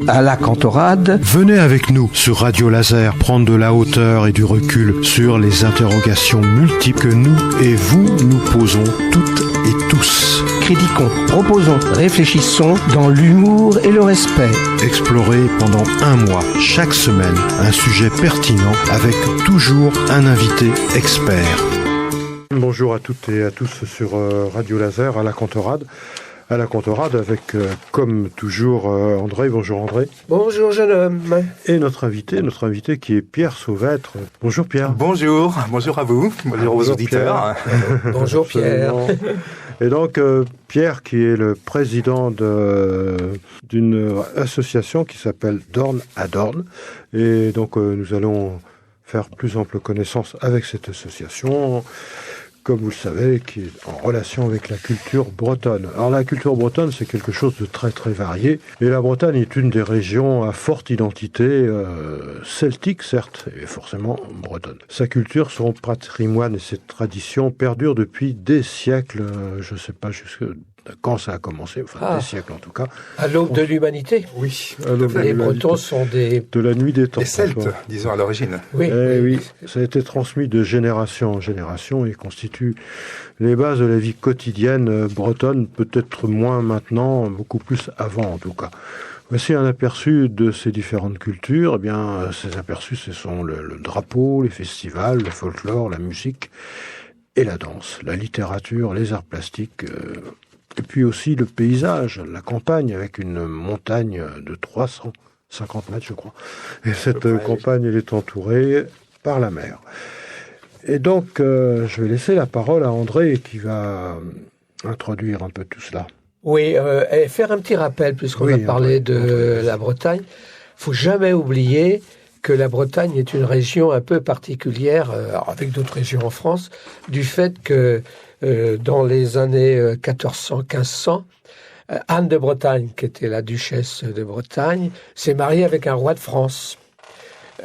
à la Cantorade. Venez avec nous sur Radio Laser prendre de la hauteur et du recul sur les interrogations multiples que nous et vous nous posons toutes et tous. Critiquons, proposons, réfléchissons dans l'humour et le respect. Explorez pendant un mois, chaque semaine, un sujet pertinent avec toujours un invité expert. Bonjour à toutes et à tous sur Radio Laser à la Cantorade. À la Cantorade avec, comme toujours, André. Bonjour André. Bonjour jeune homme. Et notre invité qui est Pierre Sauvêtre. Bonjour Pierre. Bonjour à vous, bonjour aux auditeurs. Bonjour Pierre. Et donc Pierre qui est le président d'une association qui s'appelle Dorn à Dorn. Et donc nous allons faire plus ample connaissance avec cette association, comme vous le savez, qui est en relation avec la culture bretonne. Alors la culture bretonne, c'est quelque chose de très très varié. Et la Bretagne est une des régions à forte identité celtique, certes, et forcément bretonne. Sa culture, son patrimoine et ses traditions perdurent depuis des siècles, je ne sais pas jusque quand ça a commencé, des siècles en tout cas. À l'aube de l'humanité. Oui. Les Bretons sont de la nuit des temps. Les Celtes, disons à l'origine. Oui. Oui, ça a été transmis de génération en génération et constitue les bases de la vie quotidienne bretonne, peut-être moins maintenant, beaucoup plus avant en tout cas. Voici un aperçu de ces différentes cultures. Eh bien, ces aperçus, ce sont le drapeau, les festivals, le folklore, la musique et la danse, la littérature, les arts plastiques. Et puis aussi le paysage, la campagne avec une montagne de 350 mètres, je crois. Et cette campagne, elle est entourée par la mer. Et donc, je vais laisser la parole à André qui va introduire un peu tout cela. Oui, et faire un petit rappel, puisqu'on a parlé de la Bretagne. Faut jamais oublier que la Bretagne est une région un peu particulière, avec d'autres régions en France, du fait que dans les années 1400-1500, Anne de Bretagne, qui était la duchesse de Bretagne, s'est mariée avec un roi de France.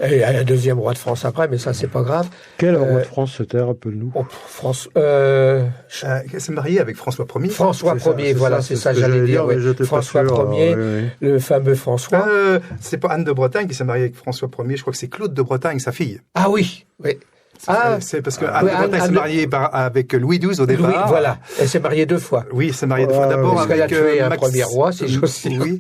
Et un deuxième roi de France après, mais ça, c'est pas grave. Quel roi de France c'était, rappelle-nous? Elle s'est mariée avec François Ier. François Ier, voilà, c'est ça, j'allais dire. Oui. François Ier, le fameux François. C'est pas Anne de Bretagne qui s'est mariée avec François Ier, je crois que c'est Claude de Bretagne, sa fille. Ah oui, oui. C'est parce que Anne de Bretagne s'est mariée avec Louis XII au départ. Oui, voilà. Elle s'est mariée deux fois. Oui, elle s'est mariée deux fois. D'abord parce avec qu'elle a tué un premier roi, si j'ose dire. Oui,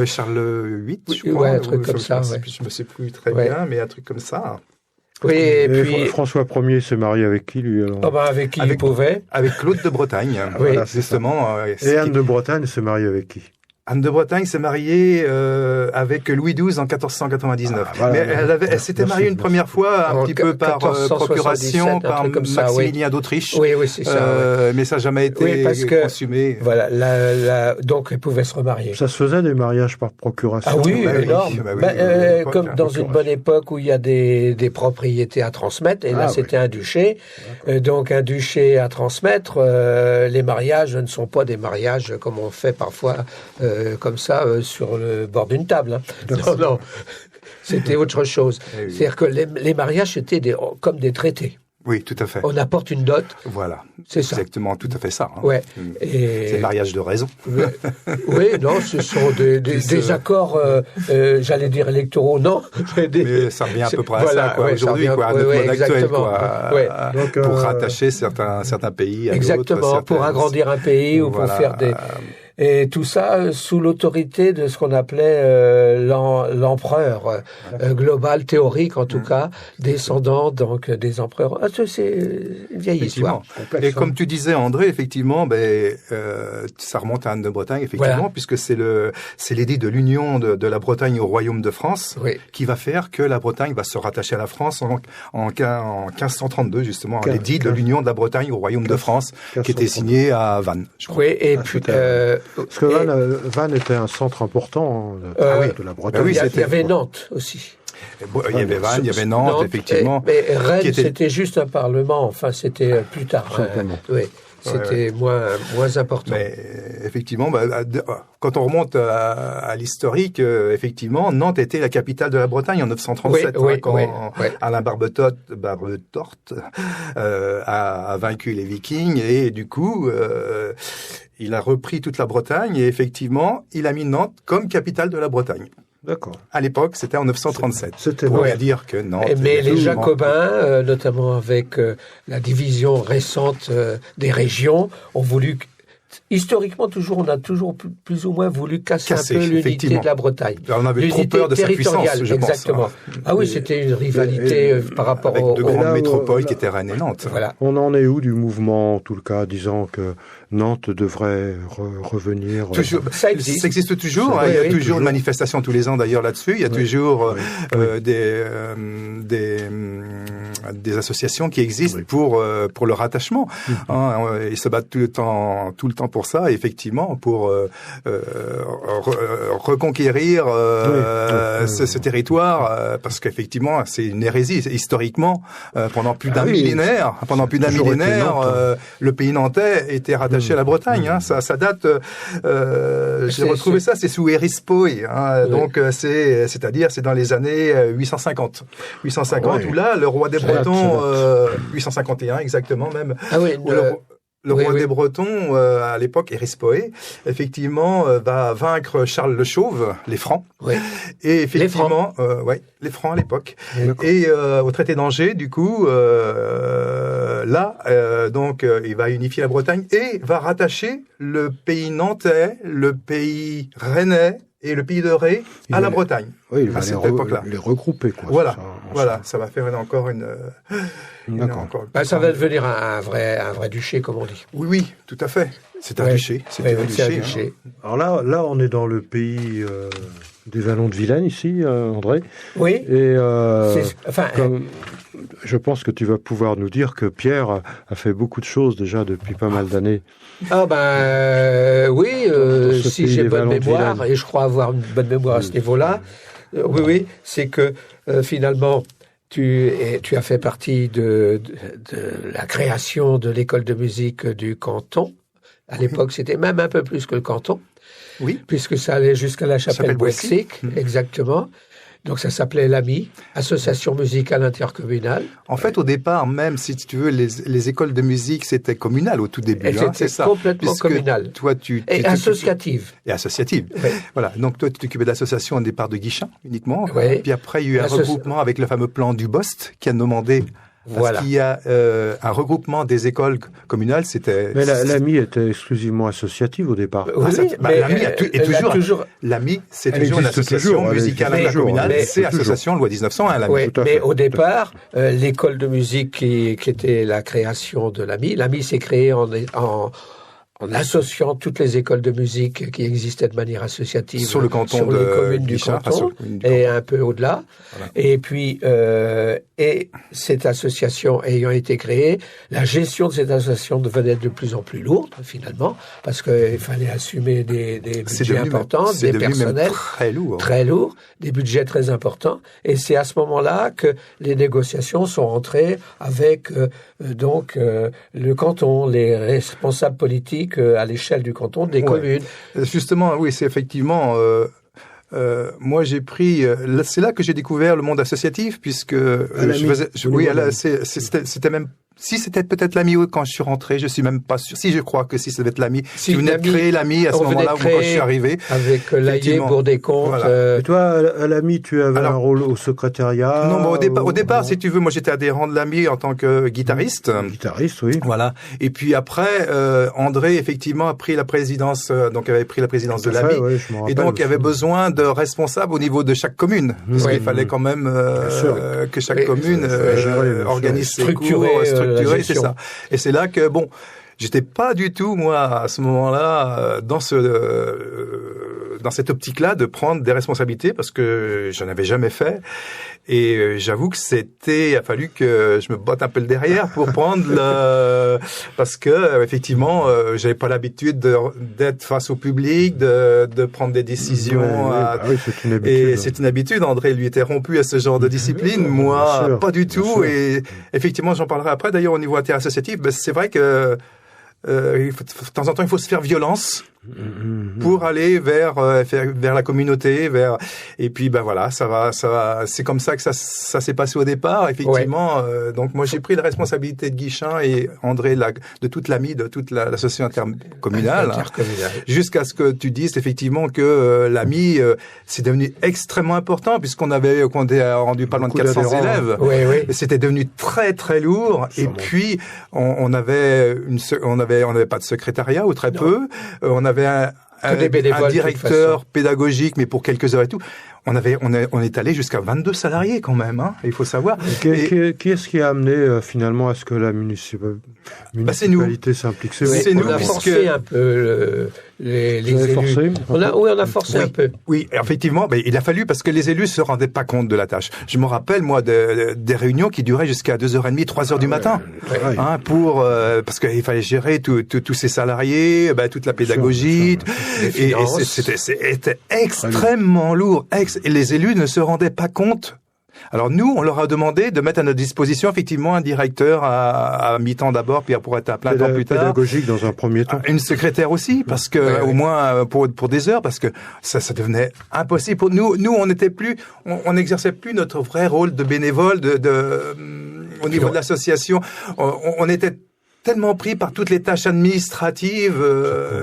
Charles VIII, je crois. Ouais, un truc comme ça. Je me sais plus très bien, mais un truc comme ça. Oui, et puis François Ier s'est marié avec qui, lui alors? Avec qui il pouvait? Avec Claude de Bretagne. Oui, justement. Et Anne de Bretagne s'est mariée avec qui? Anne de Bretagne s'est mariée avec Louis XII en 1499. Mais elle s'était mariée une première fois, un petit peu par procuration, par Maximilien d'Autriche. Oui, c'est ça. Mais ça n'a jamais été consumé. Voilà, donc elle pouvait se remarier. Ça se faisait des mariages par procuration? Ah oui, énorme. Comme dans une bonne époque où il y a des propriétés à transmettre, et là c'était un duché. Donc un duché à transmettre, les mariages ne sont pas des mariages comme on fait parfois comme ça sur le bord d'une table. Non, c'était autre chose. C'est-à-dire que les mariages étaient comme des traités. Oui, tout à fait. On apporte une dot. Voilà. C'est ça. Exactement, tout à fait ça. Ouais. C'est le mariage de raison. Oui, non, ce sont des accords, j'allais dire électoraux, non. Mais ça revient à peu près à ça, quoi, aujourd'hui, quoi, à notre mode actuel, quoi. Donc, pour rattacher certains pays à d'autres. Exactement, pour agrandir un pays ou pour faire des... Et tout ça sous l'autorité de ce qu'on appelait l'empereur global, théorique en tout cas, descendant donc des empereurs. C'est une vieille histoire. Et comme tu disais, André, effectivement, ça remonte à Anne de Bretagne, effectivement, puisque c'est l'édit de l'union de la Bretagne au royaume de France qui va faire que la Bretagne va se rattacher à la France en 1532, justement, l'édit de l'union de la Bretagne au royaume de France, qui était signé à Vannes. Oui, et puis... Parce que Vannes était un centre important de la Bretagne. Il y avait Nantes aussi. Il y avait Vannes, il y avait Nantes, effectivement. Mais Rennes, c'était juste un parlement. Enfin, c'était plus tard. Oui. C'était moins important. Mais effectivement, quand on remonte à l'historique, effectivement, Nantes était la capitale de la Bretagne en 937, quand Alain Barbetorte a vaincu les Vikings, et du coup, il a repris toute la Bretagne, et effectivement, il a mis Nantes comme capitale de la Bretagne. D'accord. À l'époque, c'était en 937. C'était pour rien dire que Nantes. Mais les Jacobins, notamment avec la division récente des régions, ont voulu... Historiquement, on a toujours plus ou moins voulu casser un peu l'unité de la Bretagne. On avait trop peur de sa puissance, je pense. Exactement. Ah oui, c'était une rivalité par rapport avec de grandes métropoles qui étaient Rennes et Nantes. Voilà. On en est où du mouvement, en tout le cas, disant que Nantes devrait revenir toujours, ça existe toujours. Il y a toujours une manifestation tous les ans d'ailleurs là-dessus. Il y a toujours des associations qui existent pour le rattachement. Ils se battent tout le temps pour ça, effectivement, pour reconquérir ce territoire, parce qu'effectivement, c'est une hérésie. Historiquement, pendant plus d'un millénaire, le pays nantais était rattaché à la Bretagne. Ça date. J'ai retrouvé ça, c'est sous Erispoe. Donc, c'est-à-dire, c'est dans les années 850. 850, où là, le roi des Bretons, 851 exactement même. Le roi des Bretons, à l'époque, Erispoe, effectivement, va vaincre Charles le Chauve, les Francs. Oui. Et effectivement, les Francs à l'époque. Et au traité d'Angers, du coup, donc, il va unifier la Bretagne et va rattacher le pays nantais, le pays rennais et le pays de Ré à la Bretagne. Oui, il va les regrouper, quoi. Ça va faire encore une... ça va devenir un vrai duché, comme on dit. Oui, tout à fait. C'est un duché. C'est un duché. Alors là, on est dans le pays des Vallons de Vilaine, ici, André. Oui. Et je pense que tu vas pouvoir nous dire que Pierre a fait beaucoup de choses déjà depuis pas mal d'années. Oui, si j'ai bonne mémoire, et je crois avoir une bonne mémoire à ce niveau-là, oui, c'est que finalement... Tu as fait partie de la création de l'école de musique du canton. À l'époque, c'était même un peu plus que le canton. Oui. Puisque ça allait jusqu'à la chapelle Boixic, exactement. Donc ça s'appelait l'AMI, Association musicale intercommunale. En fait, au départ, même si tu veux, les écoles de musique, c'était communal au tout début. C'était complètement communal. Toi, et associative. Et associative. Oui. Voilà. Donc toi, tu t'occupais de l'association au départ de Guichin uniquement. Oui. Puis après, il y a eu un regroupement avec le fameux plan du Bost qui a demandé. Parce qu'il y a un regroupement des écoles communales, Mais l'AMI était exclusivement associative au départ. L'AMI est toujours. L'AMI, c'est toujours une association musicale intercommunale. C'est association loi 1901, l'AMI. Oui, mais au départ, l'école de musique qui était la création de l'AMI s'est créée en associant toutes les écoles de musique qui existaient de manière associative sur le canton sur les communes du canton et un peu au-delà. Voilà. Et puis, et cette association ayant été créée, la gestion de cette association devenait de plus en plus lourde, finalement, parce qu'il fallait assumer des budgets importants, des personnels très lourds, des budgets très importants. Et c'est à ce moment-là que les négociations sont entrées avec le canton, les responsables politiques à l'échelle du canton, des communes. Justement, oui, c'est effectivement... moi, j'ai pris... c'est là que j'ai découvert le monde associatif, puisque c'était même... Si c'était peut-être l'AMI quand je suis rentré, je suis même pas sûr. Si, je crois que si ça devait être l'AMI. Si vous venez de créer l'AMI à ce moment-là, quand je suis arrivé. Avec Laillé, Bourdescomptes. Voilà. Et toi, à l'AMI, tu avais un rôle au secrétariat? Non, au départ, si tu veux, moi j'étais adhérent de l'AMI en tant que guitariste. Guitariste, oui. Voilà. Et puis après, André, effectivement, a pris la présidence, avait pris la présidence de l'AMI. Ouais, et donc, il y avait besoin de responsables au niveau de chaque commune. Parce qu'il fallait quand même que chaque commune organise ses cours, c'est ça. Et c'est là que, j'étais pas du tout, moi, à ce moment-là, dans cette optique-là de prendre des responsabilités parce que je n'avais jamais fait. Et j'avoue que il a fallu que je me botte un peu le derrière pour prendre parce que, effectivement, j'avais pas l'habitude d'être face au public, de prendre des décisions. C'est une habitude. Et c'est une habitude. André, lui, était rompu à ce genre de discipline. Moi, pas du tout. Et effectivement, j'en parlerai après. D'ailleurs, au niveau interassociatif, c'est vrai que, de temps en temps, il faut se faire violence. pour aller vers la communauté, et puis voilà, c'est comme ça que ça s'est passé au départ, effectivement. Donc moi j'ai pris la responsabilité de Guichen et André de toute l'AMI, de toute l'association intercommunale, jusqu'à ce que tu dises effectivement que l'AMI c'est devenu extrêmement important, puisqu'on avait rendu pas loin de 400 élèves. Et c'était devenu très très lourd. Et puis on n'avait pas de secrétariat, ou très peu. On avait un directeur pédagogique, mais pour quelques heures et tout. On est allé jusqu'à 22 salariés quand même, hein, il faut savoir. Qui est-ce qui a amené finalement à ce que la municipalité s'implique? C'est nous. On a forcé un peu les élus. Forcé on a forcé un peu. Oui, effectivement, il a fallu, parce que les élus se rendaient pas compte de la tâche. Je me rappelle, moi, des réunions qui duraient jusqu'à 2h30, 3h du matin, hein, parce qu'il fallait gérer tous ces salariés, toute la pédagogie, et c'était extrêmement lourd. Et les élus ne se rendaient pas compte. Alors nous, on leur a demandé de mettre à notre disposition effectivement un directeur à mi-temps d'abord, puis pour être à plein temps plus tard. Pédagogique dans un premier temps. Une secrétaire aussi, parce que au moins pour des heures, parce que ça devenait impossible pour nous. Nous, on n'exerçait plus notre vrai rôle de bénévole au niveau de l'association. On était tellement pris par toutes les tâches administratives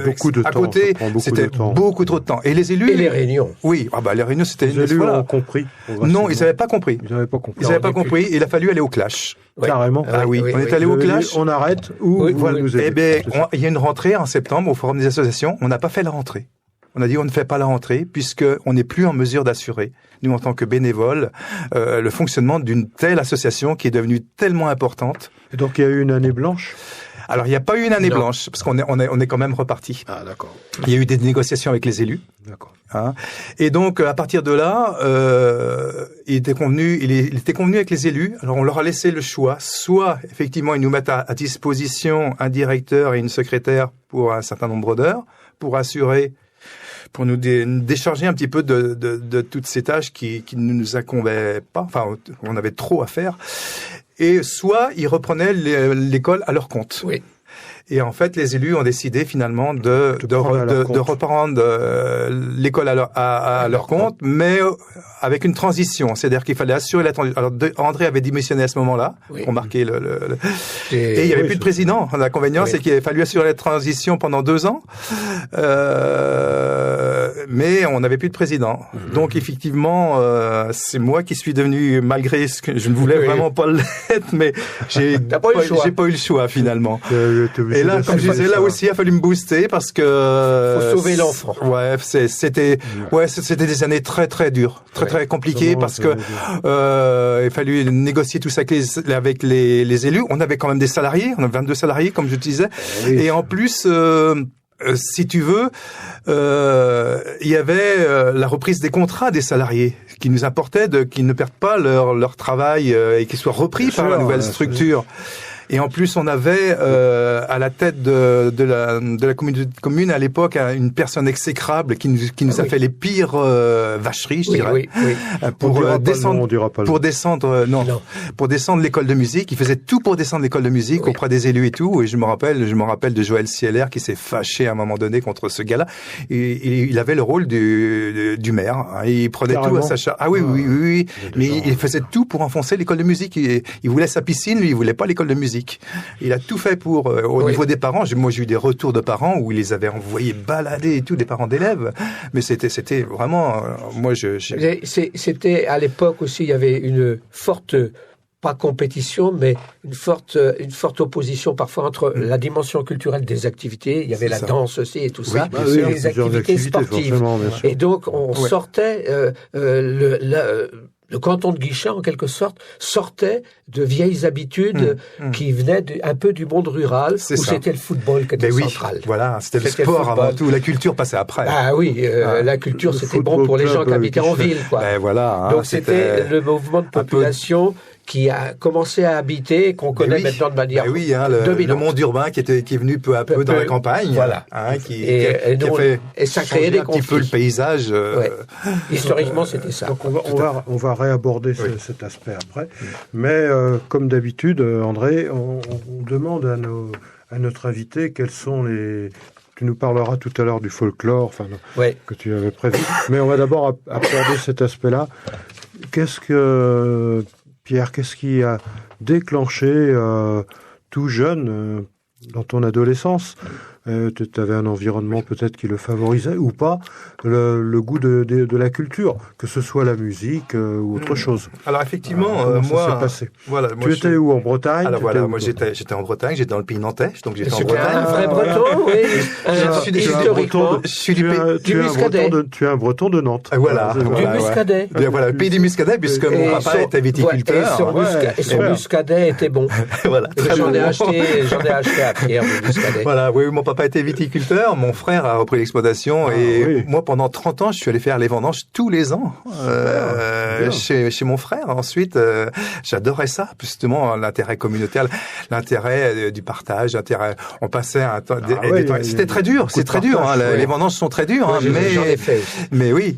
beaucoup de à temps, côté, c'était beaucoup trop de temps. Et les élus... Et les réunions. Oui, les réunions, c'était... Les élus ont compris. Non, ils n'avaient pas compris. Ils n'avaient pas compris. Il a fallu aller au clash. Carrément. On est allé au clash. On arrête ou vous nous aidez. Il y a une rentrée en septembre au Forum des associations. On n'a pas fait la rentrée. On a dit on ne fait pas la rentrée puisque on n'est plus en mesure d'assurer, nous en tant que bénévoles, le fonctionnement d'une telle association qui est devenue tellement importante. Et donc il y a eu une année blanche? Alors il n'y a pas eu une année blanche parce qu'on est quand même reparti. Ah d'accord. Il y a eu des négociations avec les élus. D'accord. Hein. Et donc à partir de là, il était convenu avec les élus. Alors on leur a laissé le choix. Soit effectivement ils nous mettent à disposition un directeur et une secrétaire pour un certain nombre d'heures pour assurer, pour nous décharger un petit peu de toutes ces tâches qui ne nous incombaient pas. Enfin, on avait trop à faire. Et soit ils reprenaient l'école à leur compte. Oui. Et en fait, les élus ont décidé finalement de reprendre l'école à leur compte, mais avec une transition. C'est-à-dire qu'il fallait assurer la transition. Alors, André avait démissionné à ce moment-là, pour marquer et il n'y avait plus de président. L'inconvénient, c'est qu'il a fallu assurer la transition pendant 2 ans, mais on n'avait plus de président. Donc, effectivement, c'est moi qui suis devenu, malgré ce que je ne voulais vraiment pas l'être, mais j'ai pas eu le choix finalement. Et là, comme je disais, là aussi, il a fallu me booster parce que... Faut sauver l'enfant. Ouais, c'était des années très, très dures, très compliquées parce que, il fallu négocier tout ça avec les élus. On avait quand même des salariés, on avait 22 salariés, comme je te disais. Oui. Et en plus, si tu veux, il y avait la reprise des contrats des salariés qui nous importait qu'ils ne perdent pas leur travail et qu'ils soient repris par la nouvelle structure. Et en plus, on avait à la tête de la commune à l'époque une personne exécrable qui nous a fait les pires vacheries, je dirais. Oui. Pour descendre l'école de musique. Il faisait tout pour descendre l'école de musique auprès des élus et tout. Et je me rappelle de Joël Sieler qui s'est fâché à un moment donné contre ce gars-là. Et il avait le rôle du maire. Hein. Il prenait tout à sa charge. Ah oui. Mais il faisait tout pour enfoncer l'école de musique. Il voulait sa piscine, lui, il voulait pas l'école de musique. Il a tout fait pour au niveau des parents. Moi, j'ai eu des retours de parents où il les avait envoyés balader et tout, des parents d'élèves. Mais c'était vraiment. C'était à l'époque aussi. Il y avait une forte, pas compétition, mais une forte opposition parfois entre la dimension culturelle des activités. Il y avait la danse aussi et tout ça, et les activités sportives. Et donc on sortait le canton de Guichen, en quelque sorte, sortait de vieilles habitudes qui venaient un peu du monde rural, où c'était le football qui était central. Voilà, c'était le sport avant tout. La culture passait après. Ah oui, la culture, c'était bon pour les gens qui habitaient en ville, quoi. Voilà. Donc c'était le mouvement de population qui a commencé à habiter, qu'on connaît maintenant de manière le monde urbain qui est venu peu à peu dans la campagne, voilà, et ça créait des conflits. Un petit peu le paysage. Historiquement, c'était ça. Donc on va réaborder cet aspect après, mais comme d'habitude, André, on demande à notre invité quels sont tu nous parleras tout à l'heure du folklore, que tu avais prévu. Mais on va d'abord aborder cet aspect-là. Pierre, qu'est-ce qui a déclenché tout jeune, dans ton adolescence, tu avais un environnement peut-être qui le favorisait ou pas, le goût de la culture, que ce soit la musique ou autre chose. Alors effectivement, moi, ça s'est passé. Voilà, tu étais où, en Bretagne? Alors voilà, moi j'étais en Bretagne, j'étais dans le pays nantais, donc j'étais en Bretagne. Un vrai breton, oui. Historiquement. Tu es un breton de Nantes. Voilà. Du muscadet. Voilà, le pays du muscadet, puisque mon papa était viticulteur. Et son muscadet était bon. Voilà. J'en ai acheté à Pierre du muscadet. Voilà, oui, mon papa était viticulteur, mon frère a repris l'exploitation moi pendant 30 ans, je suis allé faire les vendanges tous les ans chez mon frère. Ensuite, j'adorais ça, justement l'intérêt communautaire, l'intérêt du partage, on passait un temps c'était très dur, c'est très dur les vendanges sont très dures mais j'en ai fait aussi. Mais oui,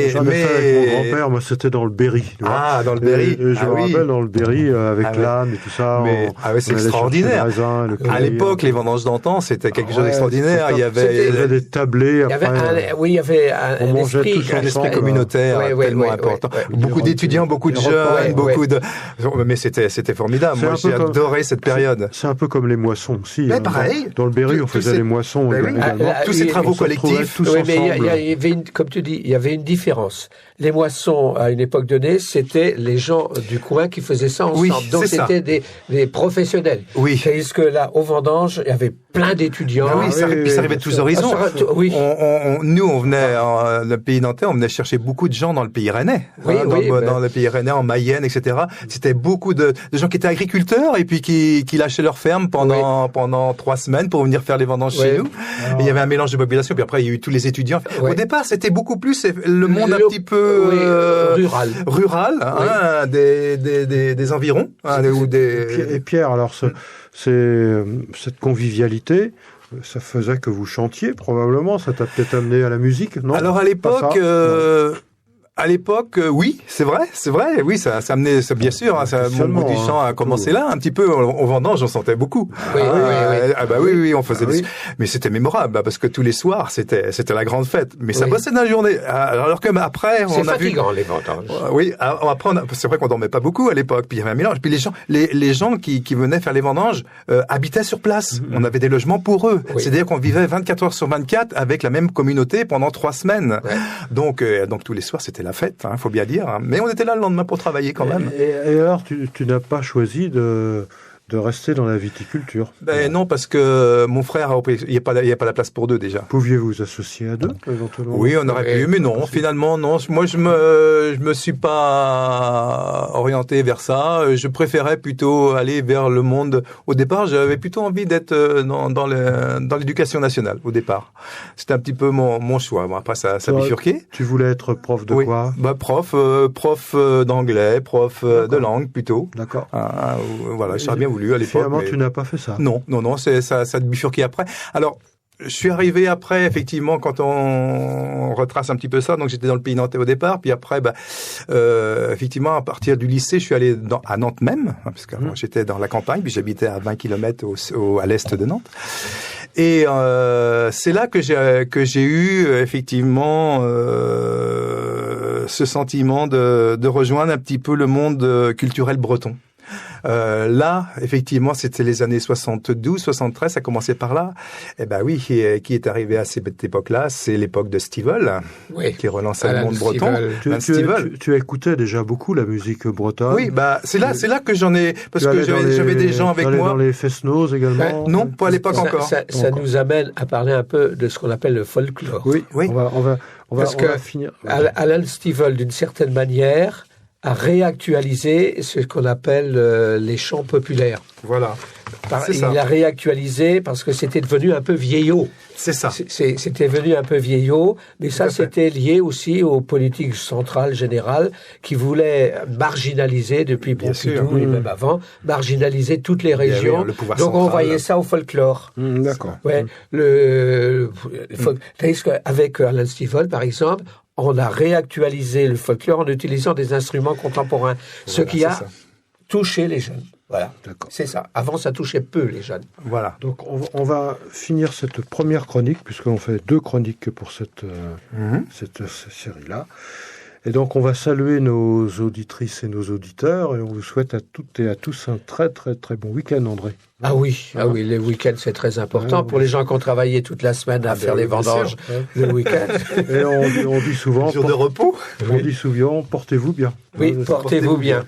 j'en ai fait avec mon grand-père, moi c'était dans le Berry. Dans le Berry. Je me rappelle dans le Berry avec l'âne et tout ça. C'est extraordinaire. À l'époque, les vendanges d'antan, c'était quelque chose d'extraordinaire. Il y avait des tablés. Il y avait un esprit communautaire tellement important. Beaucoup d'étudiants, beaucoup de jeunes, mais c'était formidable. Moi, j'ai adoré cette période. C'est un peu comme les moissons aussi. Pareil. Dans le Berry, on faisait les moissons également. Tous ces travaux collectifs. Oui, mais il y avait comme tu dis, il y avait une différence. Les moissons, à une époque donnée, c'était les gens du coin qui faisaient ça ensemble. Donc c'était des professionnels. Oui. Tandis que là, au vendange, il y avait plein d'étudiants. Ça arrivait de tous horizons. Nous, on venait, le pays nantais, on venait chercher beaucoup de gens dans le pays rennais. Dans le pays rennais, en Mayenne, etc. C'était beaucoup de gens qui étaient agriculteurs et puis qui lâchaient leur ferme pendant 3 semaines pour venir faire les vendanges chez nous. Et il y avait un mélange de population. Puis après, il y a eu tous les étudiants. Au départ, c'était beaucoup plus le monde un petit peu rural, des environs. Et Pierre, alors cette convivialité, ça faisait que vous chantiez probablement, ça t'a peut-être amené à la musique, non? Alors à l'époque, oui, c'est vrai, oui, ça amenait, bien sûr, mon goût du chant a commencé là, un petit peu, au vendange, j'en sentais beaucoup. Oui, on faisait mais c'était mémorable, parce que tous les soirs, c'était la grande fête, mais ça bossait dans la journée, alors que après, on a fatigant, les vendanges. Oui, après, c'est vrai qu'on dormait pas beaucoup à l'époque, puis il y avait un mélange, puis les gens qui venaient faire les vendanges, habitaient sur place, on avait des logements pour eux, c'est-à-dire qu'on vivait 24 heures sur 24 avec la même communauté pendant 3 semaines. Donc tous les soirs, c'était la fête, faut bien dire. Mais on était là le lendemain pour travailler quand même. Et alors, tu n'as pas choisi de rester dans la viticulture? Non, parce que mon frère a repris. Il n'y a pas la place pour 2 déjà. Pouviez-vous vous associer à 2 éventuellement? Oui, on aurait pu, mais non. Finalement, non. Moi, je me suis pas orienté vers ça. Je préférais plutôt aller vers le monde. Au départ, j'avais plutôt envie d'être dans l'éducation nationale. Au départ, c'était un petit peu mon choix. Bon, après, ça bifurqué. Tu voulais être prof de quoi? Prof d'anglais, prof de langue plutôt. D'accord. Voilà, j'aurais bien voulu à l'époque. Finalement, tu n'as pas fait ça. Non, ça a bifurqué après. Alors, je suis arrivé après, effectivement, quand on retrace un petit peu ça. Donc, j'étais dans le pays nantais au départ, puis après, effectivement, à partir du lycée, je suis allé à Nantes même, parce que j'étais dans la campagne, puis j'habitais à 20 km à l'est de Nantes. Et c'est là que j'ai eu effectivement ce sentiment de rejoindre un petit peu le monde culturel breton. Là, effectivement, c'était les années 72, 73, ça commençait par là. Eh ben oui, qui est arrivé à cette époque-là, c'est l'époque de Stivell, qui relançait le monde breton. Tu écoutais déjà beaucoup la musique bretonne. Oui, c'est là que j'en ai, parce que j'avais des gens avec moi. Dans les fest-noz également. Non, pas à l'époque encore. Ça nous amène à parler un peu de ce qu'on appelle le folklore. Oui. On va finir. Alan Stivell, d'une certaine manière, a réactualisé ce qu'on appelle les chants populaires. Voilà. Il a réactualisé parce que c'était devenu un peu vieillot. C'est ça. C'était devenu un peu vieillot, mais ça c'était lié aussi aux politiques centrales générales qui voulaient marginaliser depuis Pompidou et même avant, marginaliser toutes les régions. Donc on voyait ça au folklore. D'accord. Ouais. Avec Alan Stivell, par exemple, on a réactualisé le folklore en utilisant des instruments contemporains, ce qui a touché les jeunes. Voilà, c'est ça. Avant, ça touchait peu les jeunes. Voilà. Donc, on va finir cette première chronique, puisqu'on fait 2 chroniques pour cette série-là. Et donc, on va saluer nos auditrices et nos auditeurs, et on vous souhaite à toutes et à tous un très, très, très bon week-end, André. Ah oui, les week-ends, c'est très important pour les gens qui ont travaillé toute la semaine à faire les vendanges le week-end. Et on dit souvent... Jour de repos. On dit souvent, portez-vous bien. Oui, portez-vous bien.